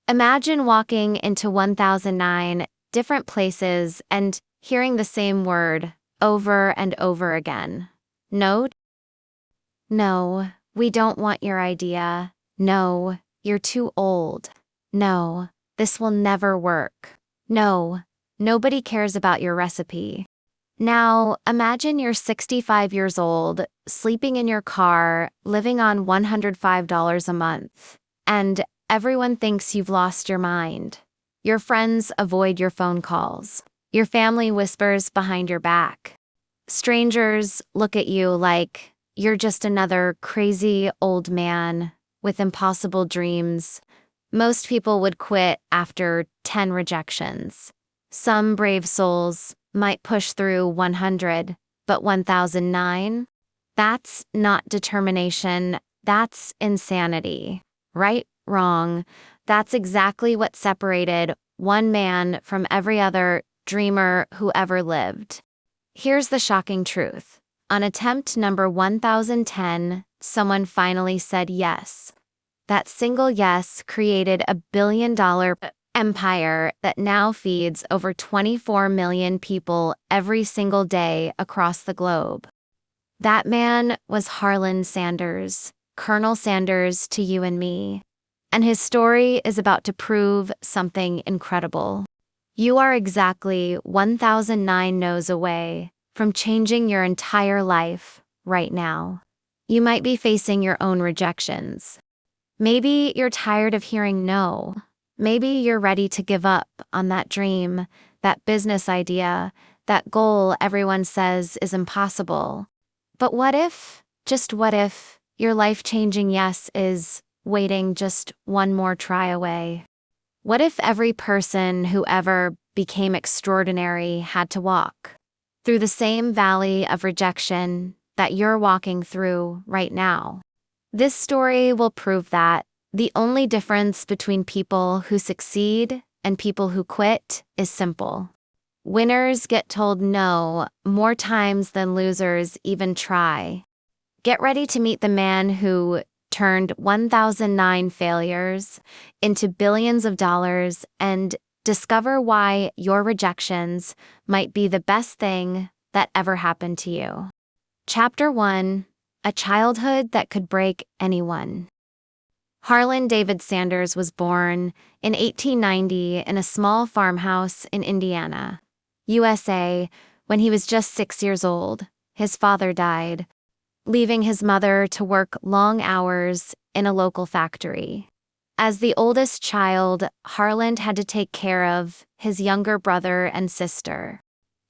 Imagine walking into 1009 different places and hearing the same word over and over again. No? No, we don't want your idea. No, you're too old. No, this will never work. No, nobody cares about your recipe. Now, imagine you're 65 years old, sleeping in your car, living on $105 a month, and everyone thinks you've lost your mind. Your friends avoid your phone calls. Your family whispers behind your back. Strangers look at you like you're just another crazy old man with impossible dreams. Most people would quit after 10 rejections. Some brave souls might push through 100, but 1009? That's not determination, that's insanity. Right, wrong, that's exactly what separated one man from every other dreamer who ever lived. Here's the shocking truth. On attempt number 1010, someone finally said yes. That single yes created a billion-dollar empire that now feeds over 24 million people every single day across the globe. That man was Harland Sanders, Colonel Sanders to you and me. And his story is about to prove something incredible. You are exactly 1009 no's away from changing your entire life right now. You might be facing your own rejections. Maybe you're tired of hearing no. Maybe you're ready to give up on that dream, that business idea, that goal everyone says is impossible. But what if, just what if, your life-changing yes is waiting just one more try away? What if every person who ever became extraordinary had to walk through the same valley of rejection that you're walking through right now? This story will prove that the only difference between people who succeed and people who quit is simple. Winners get told no more times than losers even try. Get ready to meet the man who turned 1009 failures into billions of dollars and discover why your rejections might be the best thing that ever happened to you. Chapter 1: A childhood that could break anyone. Harland David Sanders was born in 1890 in a small farmhouse in Indiana, USA. When he was just 6 years old, his father died, leaving his mother to work long hours in a local factory. As the oldest child, Harland had to take care of his younger brother and sister.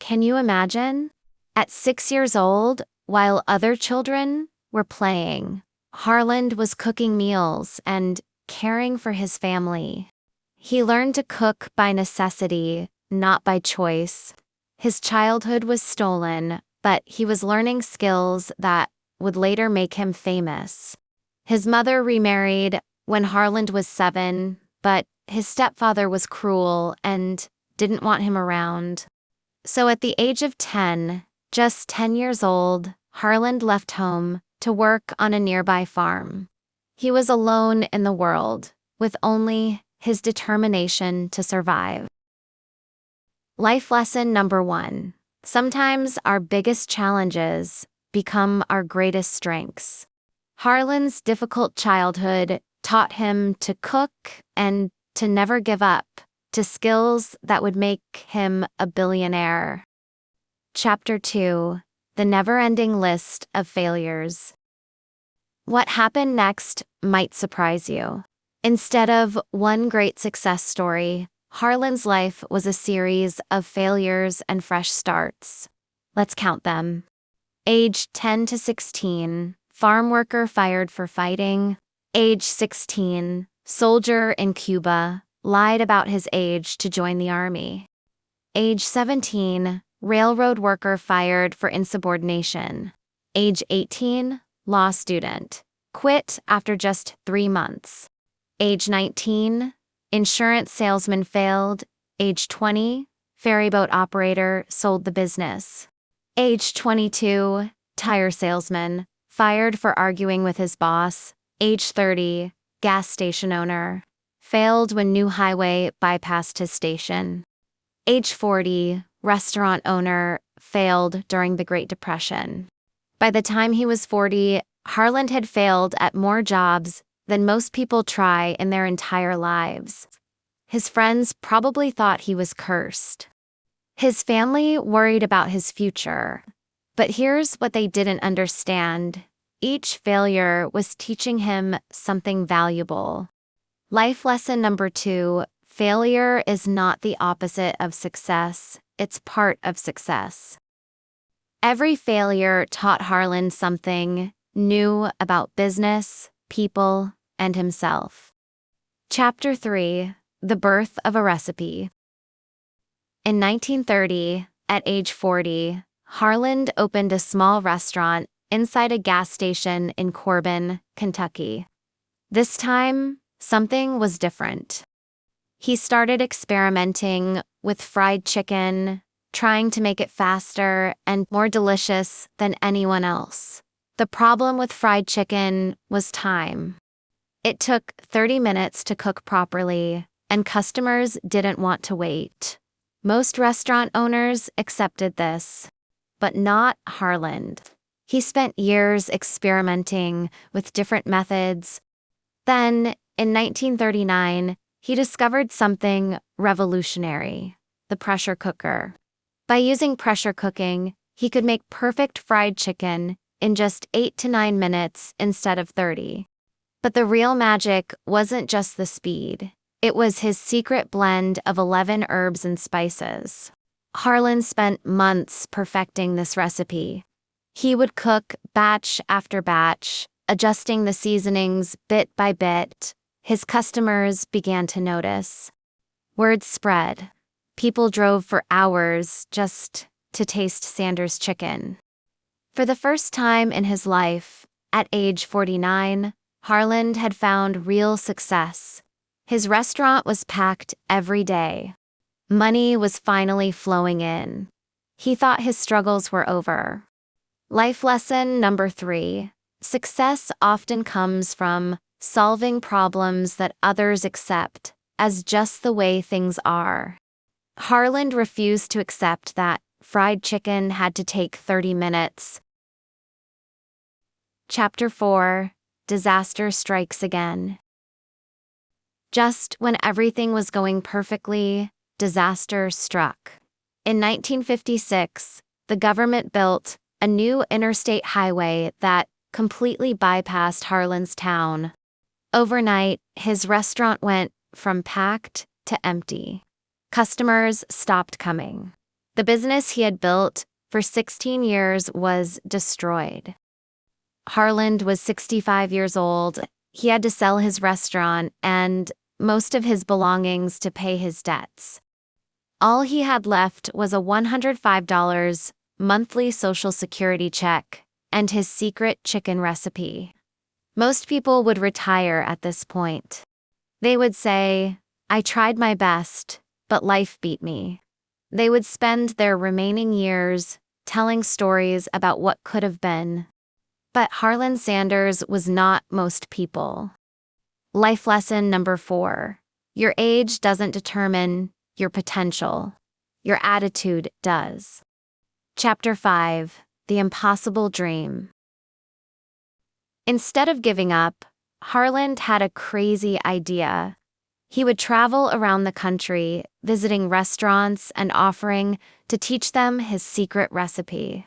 Can you imagine? At 6 years old, while other children were playing, Harland was cooking meals and caring for his family. He learned to cook by necessity, not by choice. His childhood was stolen, but he was learning skills that would later make him famous. His mother remarried when Harland was 7, but his stepfather was cruel and didn't want him around. So at the age of 10, just 10 years old, Harland left home to work on a nearby farm. He was alone in the world, with only his determination to survive. Life lesson number 1. Sometimes our biggest challenges become our greatest strengths. Harland's difficult childhood taught him to cook and to never give up, to skills that would make him a billionaire. Chapter 2: The never-ending list of failures. What happened next might surprise you. Instead of one great success story, Harland's life was a series of failures and fresh starts. Let's count them. Age 10 to 16, farm worker fired for fighting. Age 16, soldier in Cuba, lied about his age to join the army. Age 17, railroad worker fired for insubordination. Age 18, law student, quit after just 3 months. Age 19, insurance salesman failed. Age 20, ferryboat operator sold the business. Age 22, tire salesman, fired for arguing with his boss. Age 30, gas station owner, failed when new highway bypassed his station. Age 40, restaurant owner, failed during the Great Depression. By the time he was 40, Harland had failed at more jobs than most people try in their entire lives. His friends probably thought he was cursed. His family worried about his future. But here's what they didn't understand. Each failure was teaching him something valuable. Life lesson number 2, failure is not the opposite of success, it's part of success. Every failure taught Harland something new about business, people, and himself. Chapter 3, The Birth of a Recipe. In 1930, at age 40, Harland opened a small restaurant inside a gas station in Corbin, Kentucky. This time, something was different. He started experimenting with fried chicken, trying to make it faster and more delicious than anyone else. The problem with fried chicken was time. It took 30 minutes to cook properly, and customers didn't want to wait. Most restaurant owners accepted this, but not Harland. He spent years experimenting with different methods. Then, in 1939, he discovered something revolutionary: the pressure cooker. By using pressure cooking, he could make perfect fried chicken in just 8 to 9 minutes instead of 30. But the real magic wasn't just the speed. It was his secret blend of 11 herbs and spices. Harland spent months perfecting this recipe. He would cook batch after batch, adjusting the seasonings bit by bit. His customers began to notice. Word spread. People drove for hours just to taste Sanders' chicken. For the first time in his life, at age 49, Harland had found real success. His restaurant was packed every day. Money was finally flowing in. He thought his struggles were over. Life lesson number 3. Success often comes from solving problems that others accept as just the way things are. Harland refused to accept that fried chicken had to take 30 minutes. Chapter 4, Disaster Strikes Again. Just when everything was going perfectly, disaster struck. In 1956, the government built a new interstate highway that completely bypassed Harland's town. Overnight, his restaurant went from packed to empty. Customers stopped coming. The business he had built for 16 years was destroyed. Harland was 65 years old. He had to sell his restaurant and most of his belongings to pay his debts. All he had left was a $105 monthly Social Security check and his secret chicken recipe. Most people would retire at this point. They would say, "I tried my best, but life beat me." They would spend their remaining years telling stories about what could have been. But Harland Sanders was not most people. Life lesson number 4. Your age doesn't determine your potential. Your attitude does. Chapter 5, The Impossible Dream. Instead of giving up, Harland had a crazy idea. He would travel around the country, visiting restaurants and offering to teach them his secret recipe.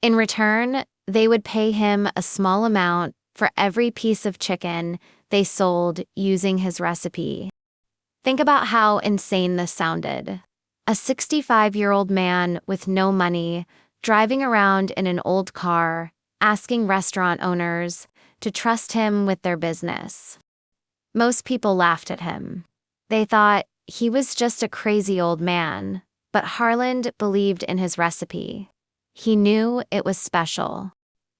In return, they would pay him a small amount for every piece of chicken they sold using his recipe. Think about how insane this sounded. A 65-year-old man with no money, driving around in an old car, asking restaurant owners to trust him with their business. Most people laughed at him. They thought he was just a crazy old man, but Harland believed in his recipe. He knew it was special.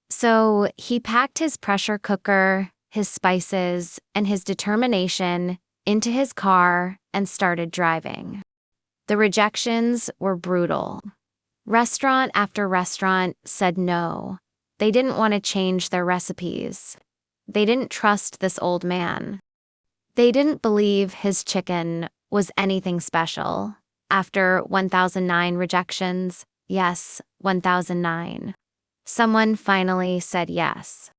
So he packed his pressure cooker, his spices, and his determination into his car and started driving. The rejections were brutal. Restaurant after restaurant said no. They didn't want to change their recipes. They didn't trust this old man. They didn't believe his chicken was anything special. After 1009 rejections, yes, 1009. Someone finally said yes.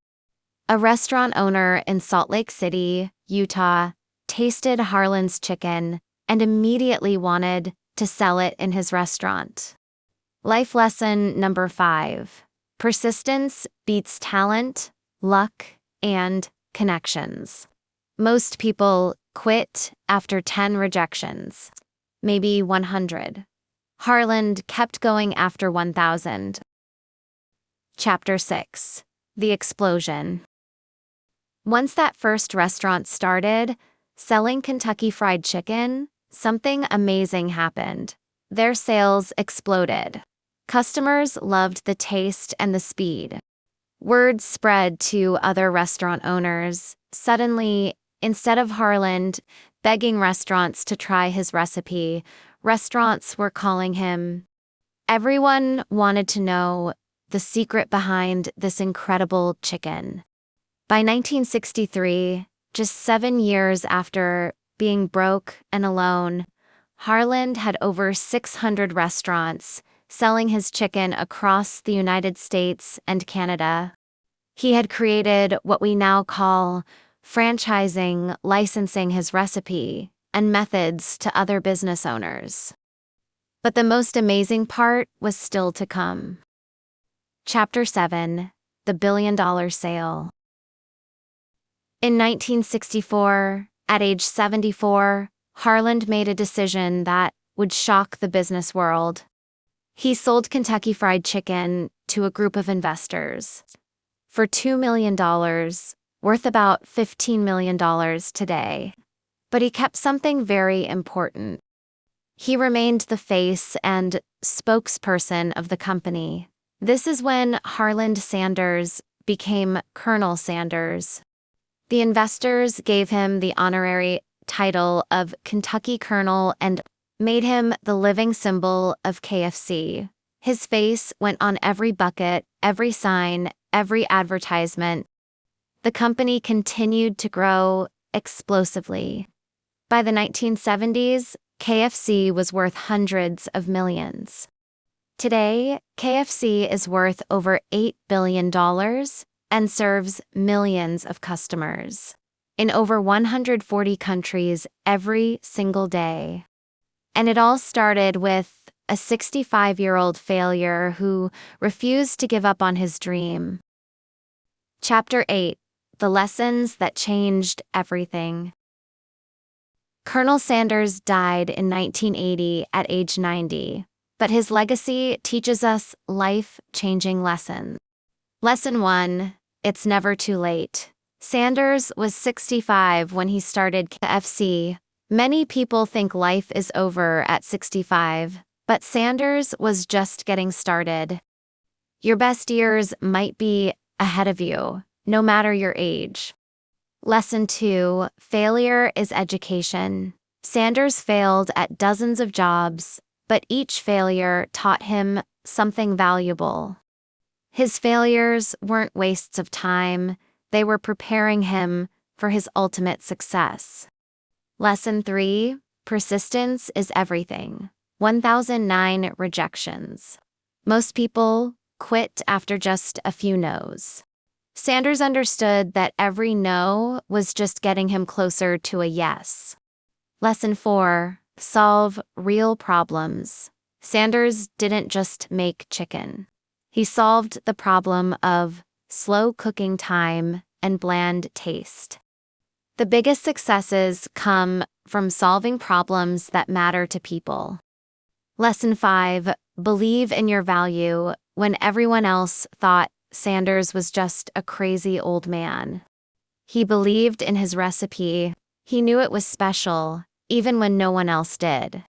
A restaurant owner in Salt Lake City, Utah, tasted Harland's chicken and immediately wanted to sell it in his restaurant. Life lesson number 5. Persistence beats talent, luck, and connections. Most people quit after 10 rejections, maybe 100. Harland kept going after 1,000. Chapter 6. The Explosion. Once that first restaurant started, selling Kentucky Fried Chicken, something amazing happened. Their sales exploded. Customers loved the taste and the speed. Word spread to other restaurant owners. Suddenly, instead of Harland begging restaurants to try his recipe, restaurants were calling him. Everyone wanted to know the secret behind this incredible chicken. By 1963, just 7 years after being broke and alone, Harland had over 600 restaurants selling his chicken across the United States and Canada. He had created what we now call franchising, licensing his recipe and methods to other business owners. But the most amazing part was still to come. Chapter 7. The Billion-Dollar Sale. In 1964, at age 74, Harland made a decision that would shock the business world. He sold Kentucky Fried Chicken to a group of investors for $2 million, worth about $15 million today. But he kept something very important. He remained the face and spokesperson of the company. This is when Harland Sanders became Colonel Sanders. The investors gave him the honorary title of Kentucky Colonel and made him the living symbol of KFC. His face went on every bucket, every sign, every advertisement. The company continued to grow explosively. By the 1970s, KFC was worth hundreds of millions. Today, KFC is worth over $8 billion and serves millions of customers in over 140 countries every single day. And it all started with a 65-year-old failure who refused to give up on his dream. Chapter 8. The Lessons That Changed Everything. Colonel Sanders died in 1980 at age 90, but his legacy teaches us life-changing lessons. Lesson 1. It's never too late. Sanders was 65 when he started KFC. Many people think life is over at 65, but Sanders was just getting started. Your best years might be ahead of you, no matter your age. Lesson 2. Failure is education. Sanders failed at dozens of jobs, but each failure taught him something valuable. His failures weren't wastes of time, they were preparing him for his ultimate success. Lesson 3. Persistence is everything. 1009 rejections. Most people quit after just a few no's. Sanders understood that every no was just getting him closer to a yes. Lesson 4. Solve real problems. Sanders didn't just make chicken. He solved the problem of slow cooking time and bland taste. The biggest successes come from solving problems that matter to people. Lesson 5. Believe in your value when everyone else thought Sanders was just a crazy old man. He believed in his recipe. He knew it was special, even when no one else did.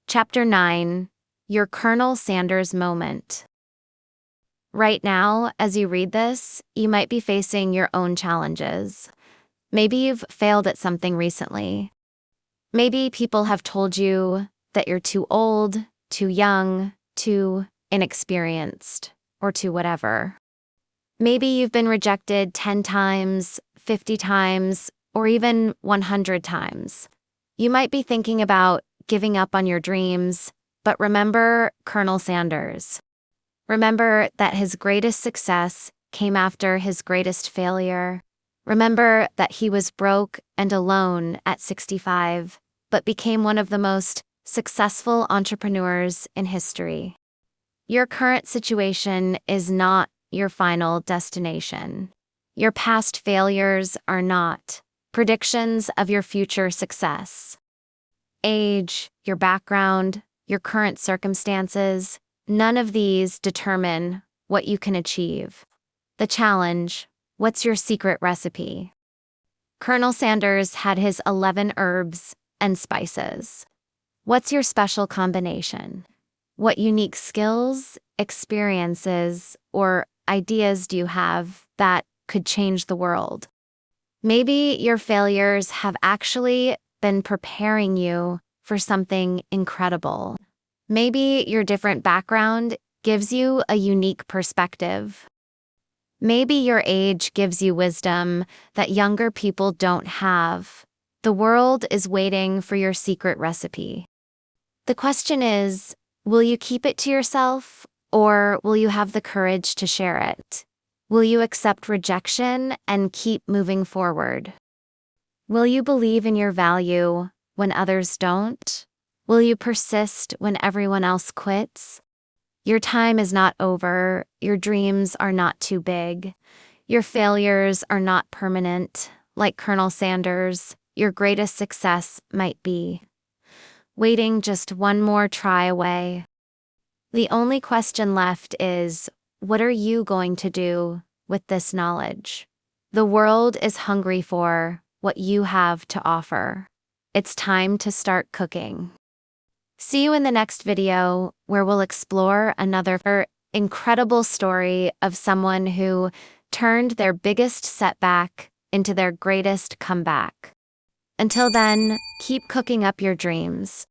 Chapter 9. Your Colonel Sanders Moment. Right now, as you read this, you might be facing your own challenges. Maybe you've failed at something recently. Maybe people have told you that you're too old, too young, too inexperienced, or too whatever. Maybe you've been rejected 10 times, 50 times, or even 100 times. You might be thinking about giving up on your dreams, but remember Colonel Sanders. Remember that his greatest success came after his greatest failure. Remember that he was broke and alone at 65, but became one of the most successful entrepreneurs in history. Your current situation is not your final destination. Your past failures are not predictions of your future success. Age, your background, your current circumstances, none of these determine what you can achieve. The challenge: what's your secret recipe? Colonel Sanders had his 11 herbs and spices. What's your special combination? What unique skills, experiences, or ideas do you have that could change the world? Maybe your failures have actually been preparing you for something incredible. Maybe your different background gives you a unique perspective. Maybe your age gives you wisdom that younger people don't have. The world is waiting for your secret recipe. The question is, will you keep it to yourself, or will you have the courage to share it? Will you accept rejection and keep moving forward? Will you believe in your value when others don't? Will you persist when everyone else quits? Your time is not over. Your dreams are not too big. Your failures are not permanent. Like Colonel Sanders, your greatest success might be waiting just one more try away. The only question left is, what are you going to do with this knowledge? The world is hungry for what you have to offer. It's time to start cooking. See you in the next video, where we'll explore another incredible story of someone who turned their biggest setback into their greatest comeback. Until then, keep cooking up your dreams.